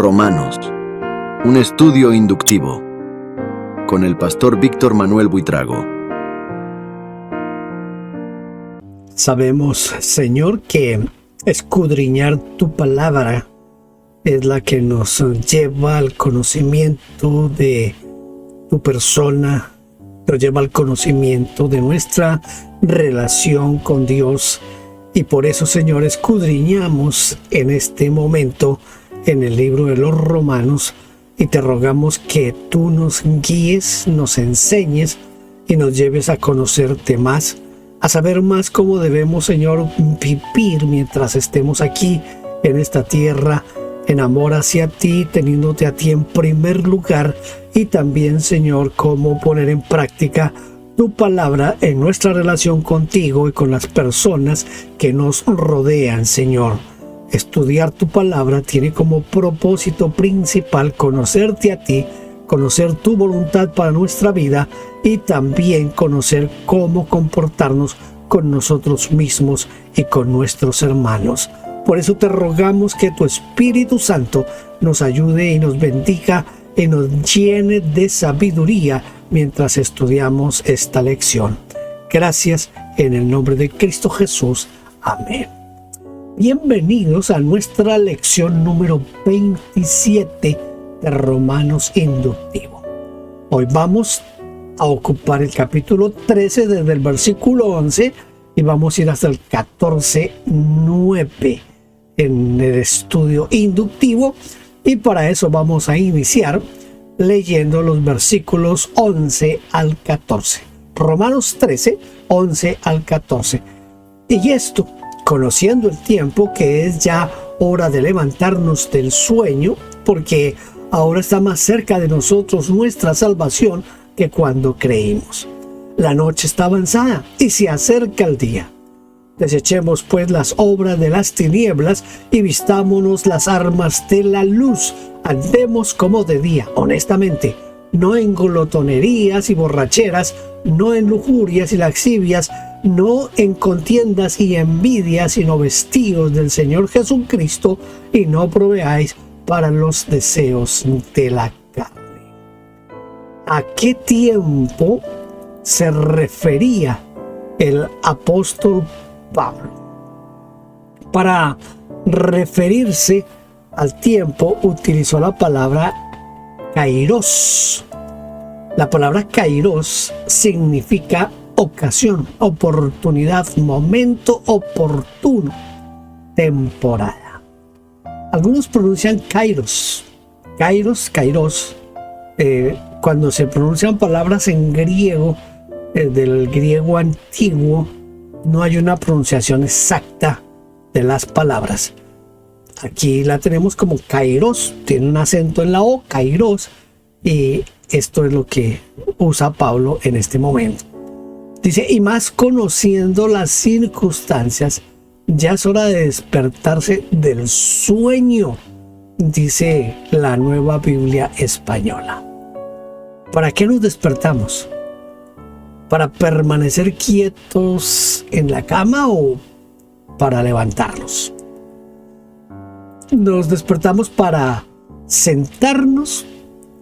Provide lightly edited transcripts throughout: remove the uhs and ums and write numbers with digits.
Romanos, un estudio inductivo, con el pastor Víctor Manuel Buitrago. Sabemos, Señor, que escudriñar tu palabra es la que nos lleva al conocimiento de tu persona, nos lleva al conocimiento de nuestra relación con Dios. Y por eso, Señor, escudriñamos en este momento en el libro de los Romanos y te rogamos que tú nos guíes, nos enseñes y nos lleves a conocerte más, a saber más cómo debemos, Señor, vivir mientras estemos aquí en esta tierra, en amor hacia ti, teniéndote a ti en primer lugar, y también, Señor, cómo poner en práctica tu palabra en nuestra relación contigo y con las personas que nos rodean, Señor. Estudiar tu palabra tiene como propósito principal conocerte a ti, conocer tu voluntad para nuestra vida y también conocer cómo comportarnos con nosotros mismos y con nuestros hermanos. Por eso te rogamos que tu Espíritu Santo nos ayude y nos bendiga y nos llene de sabiduría mientras estudiamos esta lección. Gracias en el nombre de Cristo Jesús. Amén. Bienvenidos a nuestra lección número 27 de Romanos Inductivo. Hoy vamos a ocupar el capítulo 13 desde el versículo 11 y vamos a ir hasta el 14:9 en el estudio inductivo, y para eso vamos a iniciar leyendo los versículos 11 al 14. Romanos 13, 11 al 14. Y esto, conociendo el tiempo, que es ya hora de levantarnos del sueño, porque ahora está más cerca de nosotros nuestra salvación que cuando creímos. La noche está avanzada y se acerca el día. Desechemos pues las obras de las tinieblas y vistámonos las armas de la luz. Andemos como de día, honestamente, no en glotonerías y borracheras, no en lujurias y lascivias, no en contiendas y envidias, sino vestidos del Señor Jesucristo, y no proveáis para los deseos de la carne. ¿A qué tiempo se refería el apóstol Pablo? Para referirse al tiempo utilizó la palabra kairos. La palabra kairos significa ocasión, oportunidad, momento oportuno, temporada. Algunos pronuncian kairos, kairos. Cuando se pronuncian palabras en griego, del griego antiguo, no hay una pronunciación exacta de las palabras. Aquí la tenemos como kairos, tiene un acento en la O, kairos, y esto es lo que usa Pablo en este momento. Dice, y más conociendo las circunstancias, ya es hora de despertarse del sueño, dice la Nueva Biblia Española. ¿Para qué nos despertamos? ¿Para permanecer quietos en la cama o para levantarnos? ¿Nos despertamos para sentarnos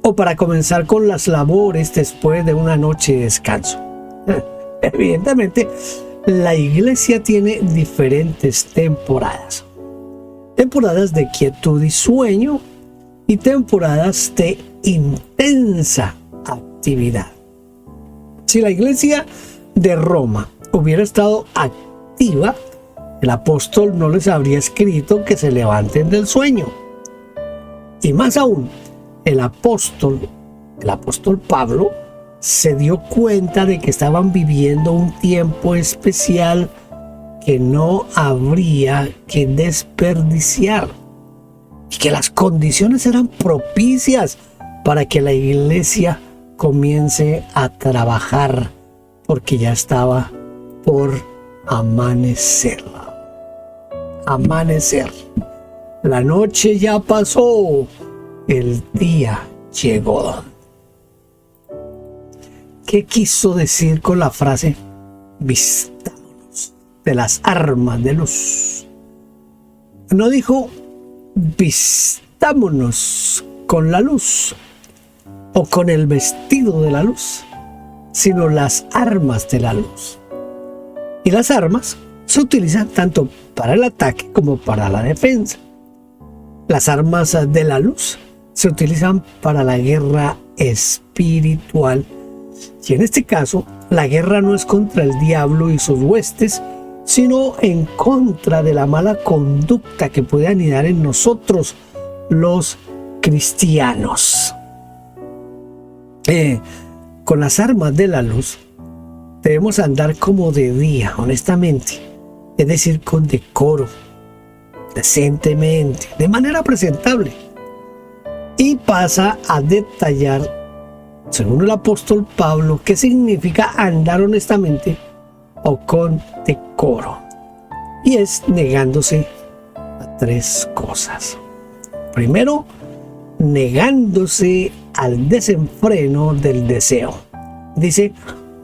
o para comenzar con las labores después de una noche de descanso? Evidentemente, la iglesia tiene diferentes temporadas. Temporadas de quietud y sueño y temporadas de intensa actividad. Si la iglesia de Roma hubiera estado activa, el apóstol no les habría escrito que se levanten del sueño. Y más aún, el apóstol Pablo se dio cuenta de que estaban viviendo un tiempo especial que no habría que desperdiciar y que las condiciones eran propicias para que la iglesia comience a trabajar, porque ya estaba por amanecer. La noche ya pasó, el día llegó. ¿Qué quiso decir con la frase vistámonos de las armas de luz? No dijo vistámonos con la luz o con el vestido de la luz, sino las armas de la luz. Y las armas se utilizan tanto para el ataque como para la defensa. Las armas de la luz se utilizan para la guerra espiritual. Y en este caso, la guerra no es contra el diablo y sus huestes, sino en contra de la mala conducta que puede anidar en nosotros, los cristianos. Con las armas de la luz debemos andar como de día, honestamente, es decir, con decoro, decentemente, de manera presentable. Y pasa a detallar, según el apóstol Pablo, qué significa andar honestamente o con decoro. Y es negándose a tres cosas. Primero, negándose al desenfreno del deseo. Dice,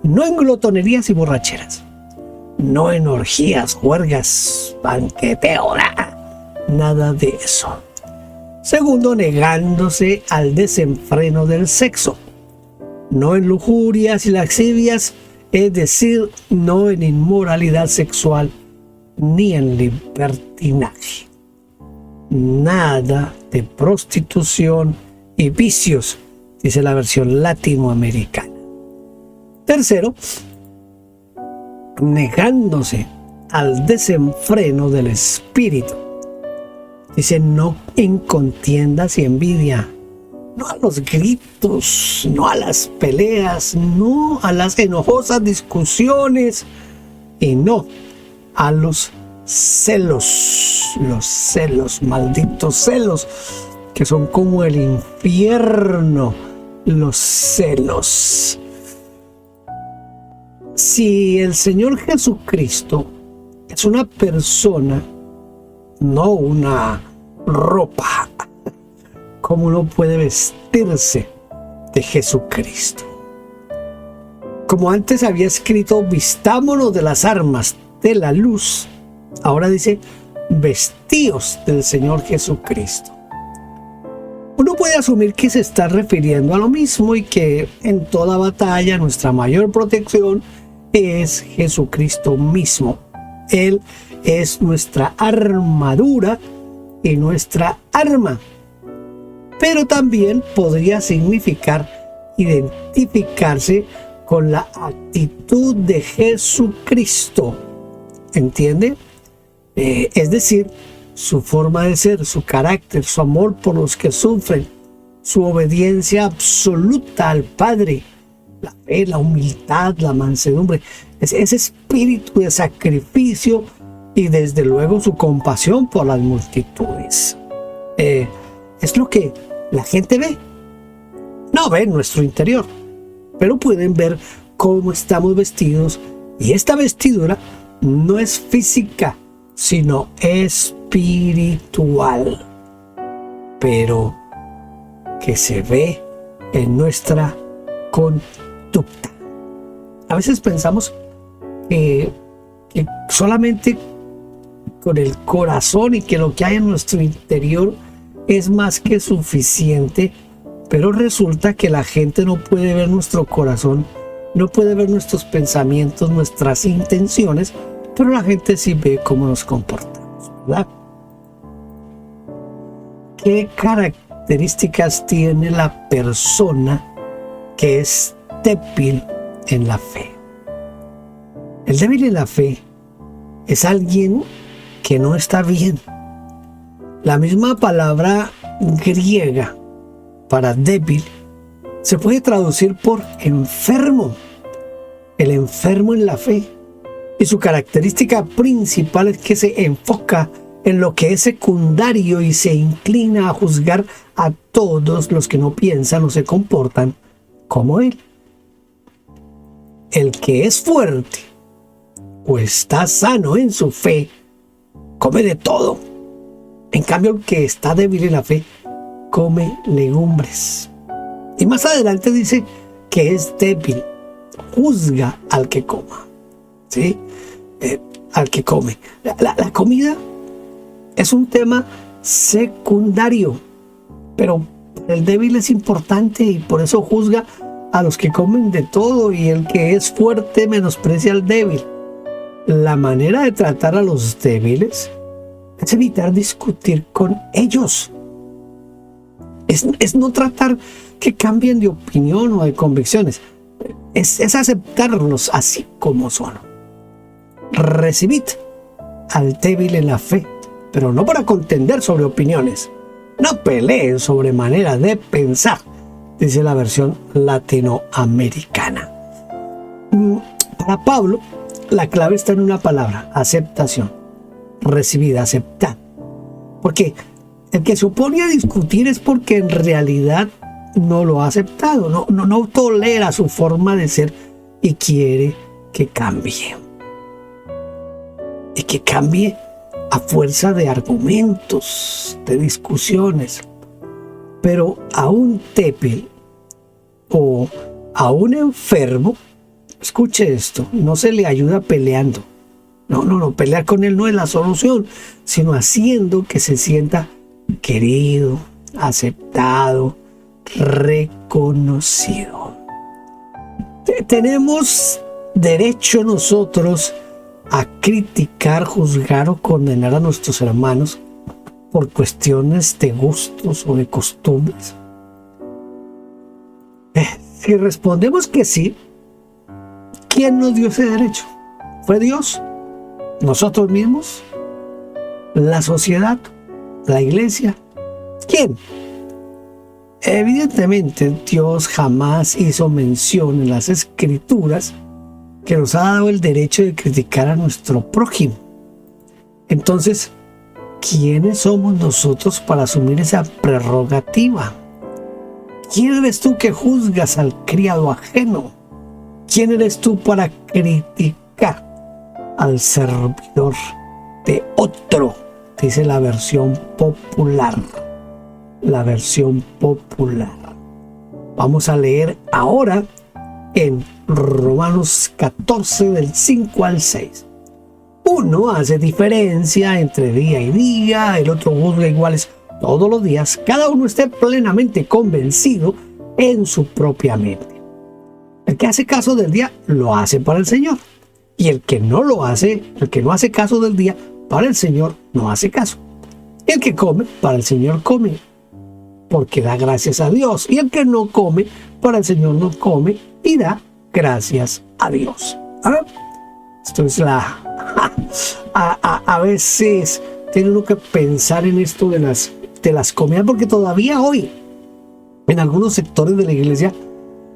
no en glotonerías y borracheras, no en orgías, juergas, banqueteo, nada de eso. Segundo, negándose al desenfreno del sexo, no en lujurias y lascivias, es decir, no en inmoralidad sexual ni en libertinaje. Nada de prostitución y vicios, dice la versión latinoamericana. Tercero, negándose al desenfreno del espíritu. Dice, no en contiendas y envidia, no a los gritos, no a las peleas, no a las enojosas discusiones y no a los celos, malditos celos, que son como el infierno, los celos. Si el Señor Jesucristo es una persona, no una ropa, ¿cómo uno puede vestirse de Jesucristo? Como antes había escrito, vistámonos de las armas de la luz, ahora dice, vestíos del Señor Jesucristo. Uno puede asumir que se está refiriendo a lo mismo y que en toda batalla nuestra mayor protección es Jesucristo mismo. Él es nuestra armadura y nuestra arma. Pero también podría significar identificarse con la actitud de Jesucristo. ¿Entiende? Es decir, su forma de ser, su carácter, su amor por los que sufren, su obediencia absoluta al Padre, la fe, la humildad, la mansedumbre, ese espíritu de sacrificio y desde luego su compasión por las multitudes. Es lo que la gente ve. No ve nuestro interior, pero pueden ver cómo estamos vestidos, y esta vestidura no es física, sino espiritual, pero que se ve en nuestra conducta. A veces pensamos que solamente con el corazón y que lo que hay en nuestro interior es más que suficiente, pero resulta que la gente no puede ver nuestro corazón, no puede ver nuestros pensamientos, nuestras intenciones, pero la gente sí ve cómo nos comportamos, ¿verdad? ¿Qué características tiene la persona que es débil en la fe? El débil en la fe es alguien que no está bien. La misma palabra griega para débil se puede traducir por enfermo. El enfermo en la fe. Y su característica principal es que se enfoca en lo que es secundario y se inclina a juzgar a todos los que no piensan o se comportan como él. El que es fuerte o está sano en su fe, come de todo. En cambio, el que está débil en la fe, come legumbres. Y más adelante dice que es débil, juzga al que coma. ¿Sí? Al que come. La comida es un tema secundario. pero el débil es importante y por eso juzga a los que comen de todo, y el que es fuerte menosprecia al débil. La manera de tratar a los débiles es evitar discutir con ellos. Es no tratar que cambien de opinión o de convicciones. Es aceptarlos así como son. Recibid al débil en la fe, pero no para contender sobre opiniones. No peleen sobre maneras de pensar, dice la versión latinoamericana. Para Pablo, la clave está en una palabra: aceptación. Recibid, aceptad. Porque el que se opone a discutir es porque en realidad no lo ha aceptado, no tolera su forma de ser y quiere que cambie. Y que cambie a fuerza de argumentos, de discusiones. Pero a un débil o a un enfermo, escuche esto, no se le ayuda peleando. No, pelear con él no es la solución, sino haciendo que se sienta querido, aceptado, reconocido. Tenemos derecho nosotros a criticar, juzgar o condenar a nuestros hermanos por cuestiones de gustos o de costumbres. Si respondemos que sí, ¿quién nos dio ese derecho? ¿Fue Dios? ¿Nosotros mismos? ¿La sociedad? ¿La iglesia? ¿Quién? Evidentemente, Dios jamás hizo mención en las Escrituras que nos ha dado el derecho de criticar a nuestro prójimo. Entonces, ¿quiénes somos nosotros para asumir esa prerrogativa? ¿Quién eres tú que juzgas al criado ajeno? ¿Quién eres tú para criticar al servidor de otro? Dice la versión popular. La versión popular. Vamos a leer ahora en Romanos 14 del 5 al 6. Uno hace diferencia entre día y día, el otro juzga iguales todos los días. Cada uno esté plenamente convencido en su propia mente. El que hace caso del día lo hace para el Señor, y el que no lo hace, el que no hace caso del día para el Señor, no hace caso. El que come para el Señor come, porque da gracias a Dios, y el que no come para el Señor no come y da gracias a Dios. Esto es a veces tiene uno que pensar en esto de las comidas, porque todavía hoy en algunos sectores de la iglesia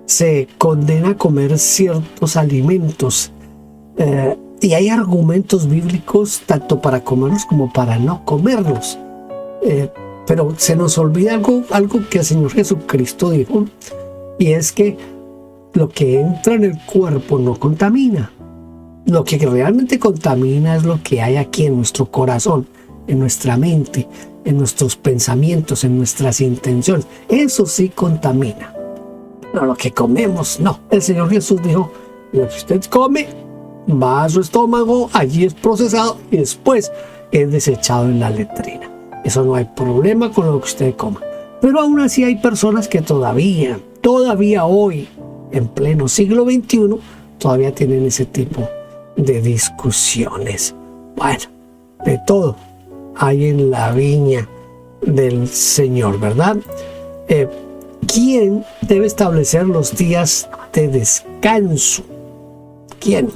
se condena a comer ciertos alimentos, y hay argumentos bíblicos tanto para comerlos como para no comerlos, pero se nos olvida algo que el Señor Jesucristo dijo, y es que lo que entra en el cuerpo no contamina. Lo que realmente contamina es lo que hay aquí en nuestro corazón, en nuestra mente, en nuestros pensamientos, en nuestras intenciones. Eso sí contamina. Pero lo que comemos, no. El Señor Jesús dijo: lo que usted come va a su estómago, allí es procesado y después es desechado en la letrina. Eso no hay problema con lo que usted coma. Pero aún así hay personas que todavía hoy, en pleno siglo XXI, todavía tienen ese tipo de discusiones. Bueno, de todo hay en la viña del Señor, ¿verdad? ¿Quién debe establecer los días de descanso? ¿Quién?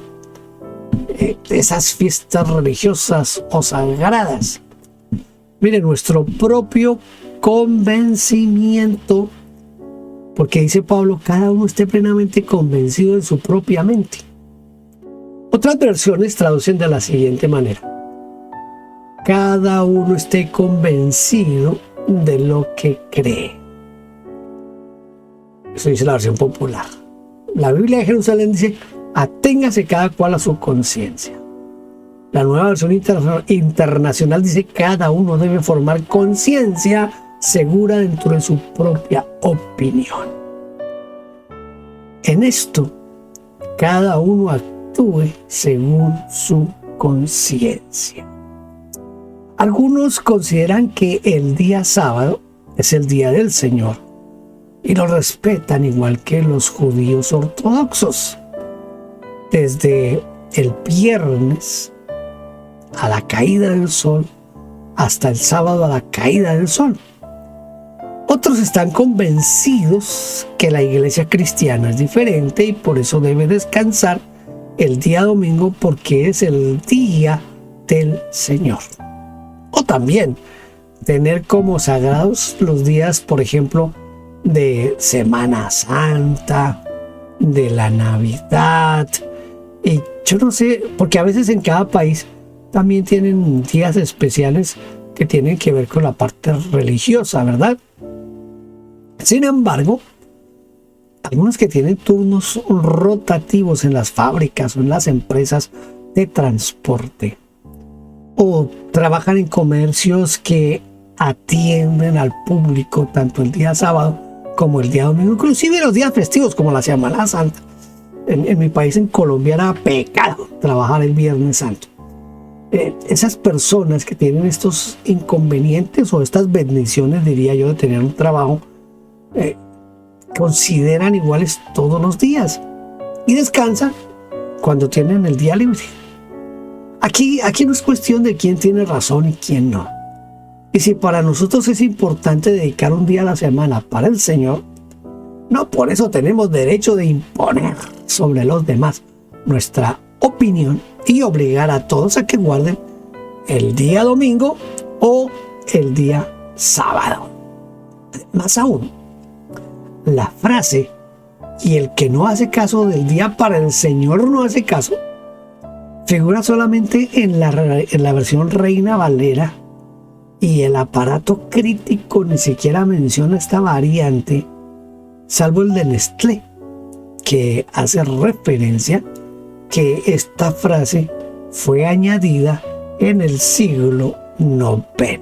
Esas fiestas religiosas o sagradas. Mire, nuestro propio convencimiento, porque dice Pablo, cada uno esté plenamente convencido en su propia mente. Otras versiones traducen de la siguiente manera: cada uno esté convencido de lo que cree. Eso dice la versión popular. La Biblia de Jerusalén dice: aténgase cada cual a su conciencia. La nueva versión internacional dice: cada uno debe formar conciencia segura dentro de su propia opinión. En esto, cada uno actúe según su conciencia. Algunos consideran que el día sábado es el día del Señor y lo respetan igual que los judíos ortodoxos. Desde el viernes a la caída del sol hasta el sábado a la caída del sol. Otros están convencidos que la iglesia cristiana es diferente y por eso debe descansar el día domingo porque es el día del Señor. O también tener como sagrados los días, por ejemplo, de Semana Santa, de la Navidad. Y yo no sé, porque a veces en cada país también tienen días especiales que tienen que ver con la parte religiosa, ¿verdad? Sin embargo, algunos que tienen turnos rotativos en las fábricas o en las empresas de transporte, o trabajan en comercios que atienden al público tanto el día sábado como el día domingo, inclusive los días festivos como la Semana Santa. En mi país, en Colombia, era pecado trabajar el Viernes Santo. Esas personas que tienen estos inconvenientes o estas bendiciones, diría yo, de tener un trabajo, consideran iguales todos los días y descansan cuando tienen el día libre. Aquí no es cuestión de quién tiene razón y quién no. Y si para nosotros es importante dedicar un día a la semana para el Señor, no por eso tenemos derecho de imponer sobre los demás nuestra opinión y obligar a todos a que guarden el día domingo o el día sábado. Más aún, la frase "y el que no hace caso del día para el Señor no hace caso" figura solamente en la versión Reina Valera, y el aparato crítico ni siquiera menciona esta variante, salvo el de Nestlé, que hace referencia que esta frase fue añadida en el siglo IX.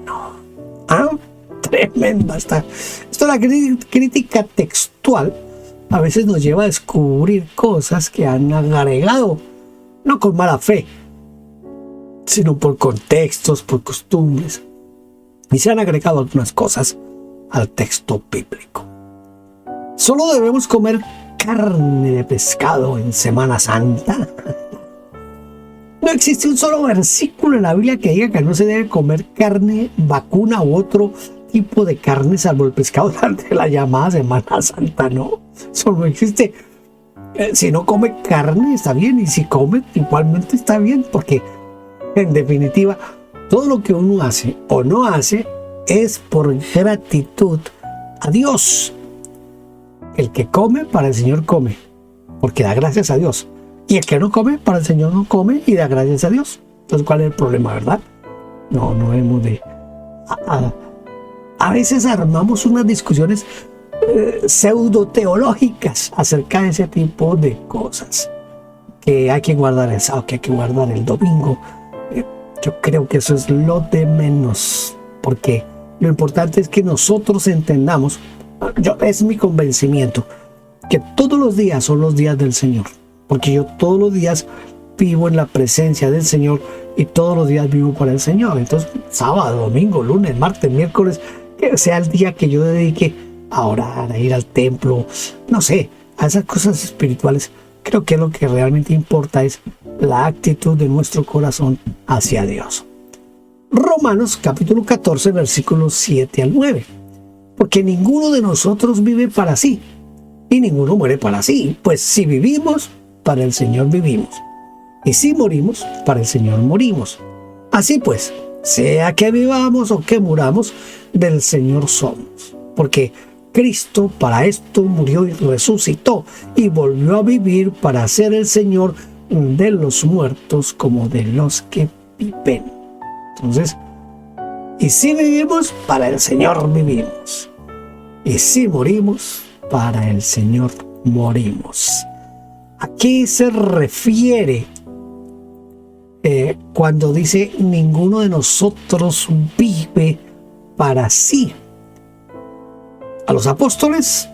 Tremenda está. Esto, la crítica textual a veces nos lleva a descubrir cosas que han agregado, no con mala fe, sino por contextos, por costumbres, y se han agregado algunas cosas al texto bíblico. ¿Solo debemos comer carne de pescado en Semana Santa? No existe un solo versículo en la Biblia que diga que no se debe comer carne vacuna u otro tipo de carne salvo el pescado durante la llamada Semana Santa. No, eso no existe. Si no come carne está bien, y si come igualmente está bien, porque en definitiva todo lo que uno hace o no hace es por gratitud a Dios. El que come, para el Señor come, porque da gracias a Dios. Y el que no come, para el Señor no come y da gracias a Dios. Entonces, ¿cuál es el problema, verdad? No hemos de... A veces armamos unas discusiones pseudo-teológicas acerca de ese tipo de cosas. Que hay que guardar el sábado, que hay que guardar el domingo. Yo creo que eso es lo de menos, porque lo importante es que nosotros entendamos, es mi convencimiento, que todos los días son los días del Señor, porque yo todos los días vivo en la presencia del Señor y todos los días vivo para el Señor. Entonces, sábado, domingo, lunes, martes, miércoles, que sea el día que yo dedique a orar, a ir al templo, no sé, a esas cosas espirituales. Creo que lo que realmente importa es la actitud de nuestro corazón hacia Dios. Romanos capítulo 14, versículos 7 al 9. Porque ninguno de nosotros vive para sí, y ninguno muere para sí. Pues si vivimos, para el Señor vivimos. Y si morimos, para el Señor morimos. Así pues, sea que vivamos o que muramos, del Señor somos. Porque Cristo para esto murió y resucitó, y volvió a vivir para ser el Señor de los muertos como de los que viven. Entonces, y si vivimos, para el Señor vivimos. Y si morimos, para el Señor morimos. ¿A qué se refiere cuando dice ninguno de nosotros vive para sí? ¿A los apóstoles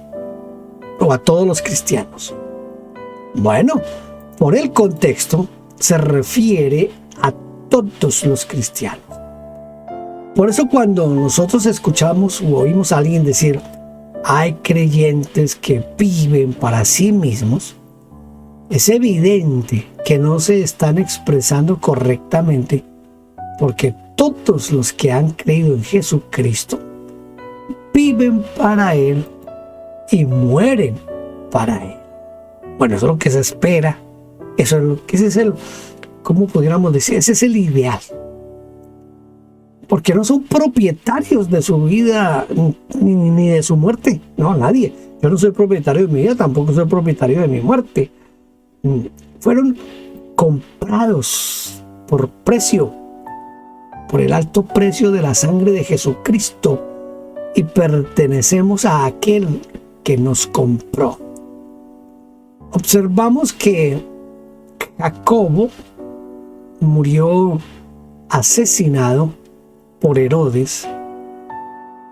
o a todos los cristianos? Bueno, por el contexto se refiere a todos los cristianos. Por eso cuando nosotros escuchamos o oímos a alguien decir, hay creyentes que viven para sí mismos, es evidente que no se están expresando correctamente, porque todos los que han creído en Jesucristo viven para Él y mueren para Él. Bueno, eso es lo que se espera. Eso es lo que ese es el, ¿cómo pudiéramos decir? Ese es el ideal. Porque no son propietarios de su vida ni de su muerte. No, nadie. Yo no soy propietario de mi vida, tampoco soy propietario de mi muerte. Fueron comprados por precio, por el alto precio de la sangre de Jesucristo, y pertenecemos a aquel que nos compró. Observamos que Jacobo murió asesinado por Herodes,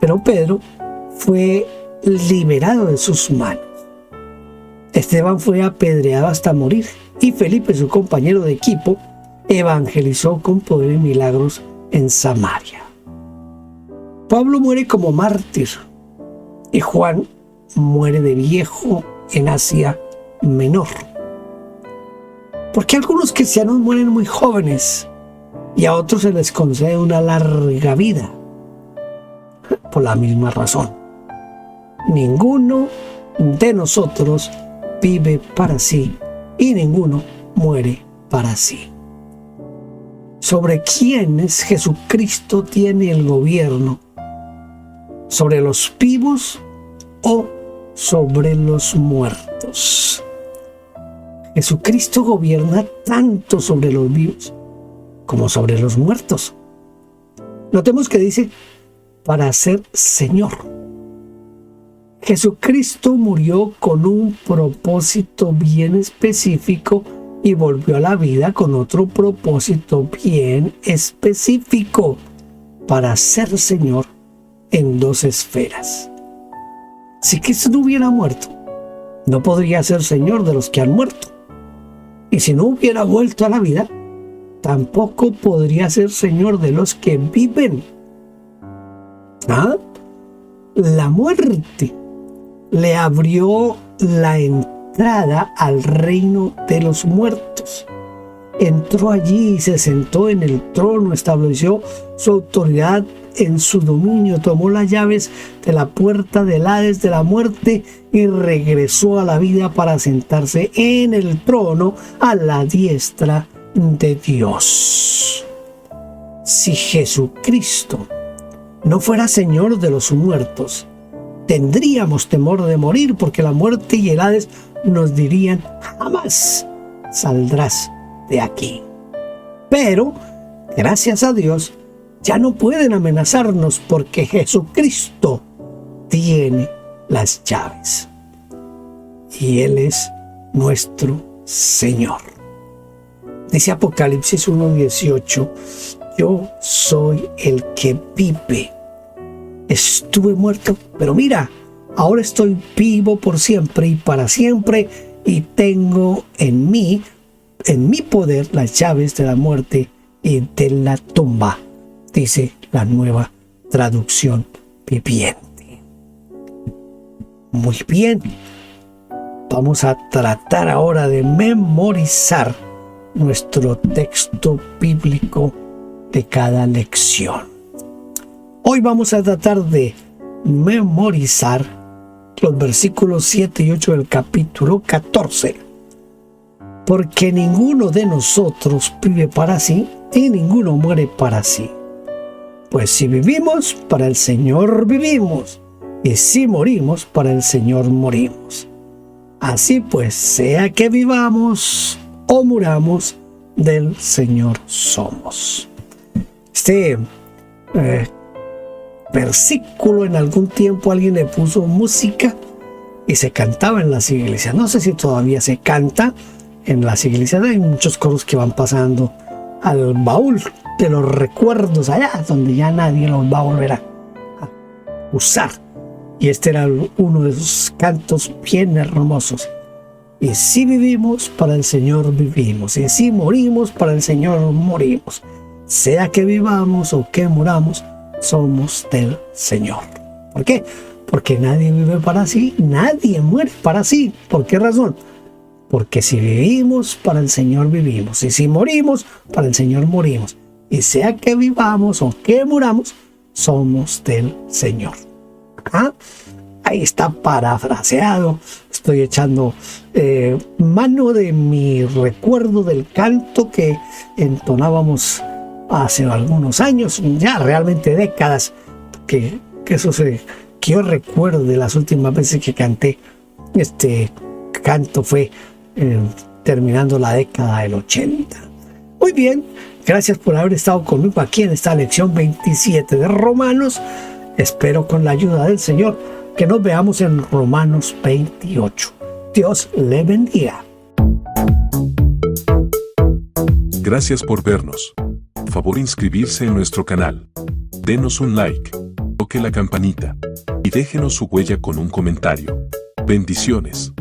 pero Pedro fue liberado de sus manos. Esteban fue apedreado hasta morir, y Felipe, su compañero de equipo, evangelizó con poder y milagros en Samaria. Pablo muere como mártir, y Juan muere de viejo en Asia Menor. Porque algunos cristianos mueren muy jóvenes y a otros se les concede una larga vida. Por la misma razón, ninguno de nosotros vive para sí y ninguno muere para sí. ¿Sobre quiénes Jesucristo tiene el gobierno? ¿Sobre los vivos o sobre los muertos? Jesucristo gobierna tanto sobre los vivos como sobre los muertos. Notemos que dice, para ser Señor. Jesucristo murió con un propósito bien específico y volvió a la vida con otro propósito bien específico, para ser Señor en dos esferas. Si Cristo no hubiera muerto, no podría ser Señor de los que han muerto. Y si no hubiera vuelto a la vida, tampoco podría ser Señor de los que viven. La muerte le abrió la entrada al reino de los muertos. Entró allí y se sentó en el trono, estableció su autoridad en su dominio, tomó las llaves de la puerta del Hades, de la muerte, y regresó a la vida para sentarse en el trono a la diestra de Dios. Si Jesucristo no fuera Señor de los muertos, tendríamos temor de morir, porque la muerte y el Hades nos dirían, jamás saldrás de aquí. Pero, gracias a Dios, ya no pueden amenazarnos, porque Jesucristo tiene las llaves. Y Él es nuestro Señor. Dice Apocalipsis 1:18, yo soy el que vive. Estuve muerto, pero mira, ahora estoy vivo por siempre y para siempre, y tengo en mi poder las llaves de la muerte y de la tumba, dice la Nueva Traducción Viviente. Muy bien, vamos a tratar ahora de memorizar nuestro texto bíblico de cada lección. Hoy vamos a tratar de memorizar los versículos 7 y 8 del capítulo 14. Porque ninguno de nosotros vive para sí y ninguno muere para sí. Pues si vivimos, para el Señor vivimos, y si morimos, para el Señor morimos. Así pues, sea que vivamos o muramos, del Señor somos. Este versículo, en algún tiempo alguien le puso música y se cantaba en las iglesias. No sé si todavía se canta en las iglesias. Hay muchos coros que van pasando al baúl de los recuerdos, allá donde ya nadie los va a volver a usar. Y este era uno de esos cantos bien hermosos. Y si vivimos, para el Señor vivimos, y si morimos, para el Señor morimos. Sea que vivamos o que muramos, somos del Señor. ¿Por qué? Porque nadie vive para sí, nadie muere para sí. ¿Por qué razón? Porque si vivimos, para el Señor vivimos. Y si morimos, para el Señor morimos. Y sea que vivamos o que muramos, somos del Señor. ¿Ah? Ahí está parafraseado. Estoy echando mano de mi recuerdo del canto que entonábamos hace algunos años, ya realmente décadas, que eso que yo recuerdo de las últimas veces que canté este canto fue terminando la década del 80. Muy bien, gracias por haber estado conmigo aquí en esta lección 27 de Romanos. Espero con la ayuda del Señor que nos veamos en Romanos 28. Dios le bendiga. Gracias por vernos. Favor inscribirse en nuestro canal. Denos un like, toque la campanita y déjenos su huella con un comentario. Bendiciones.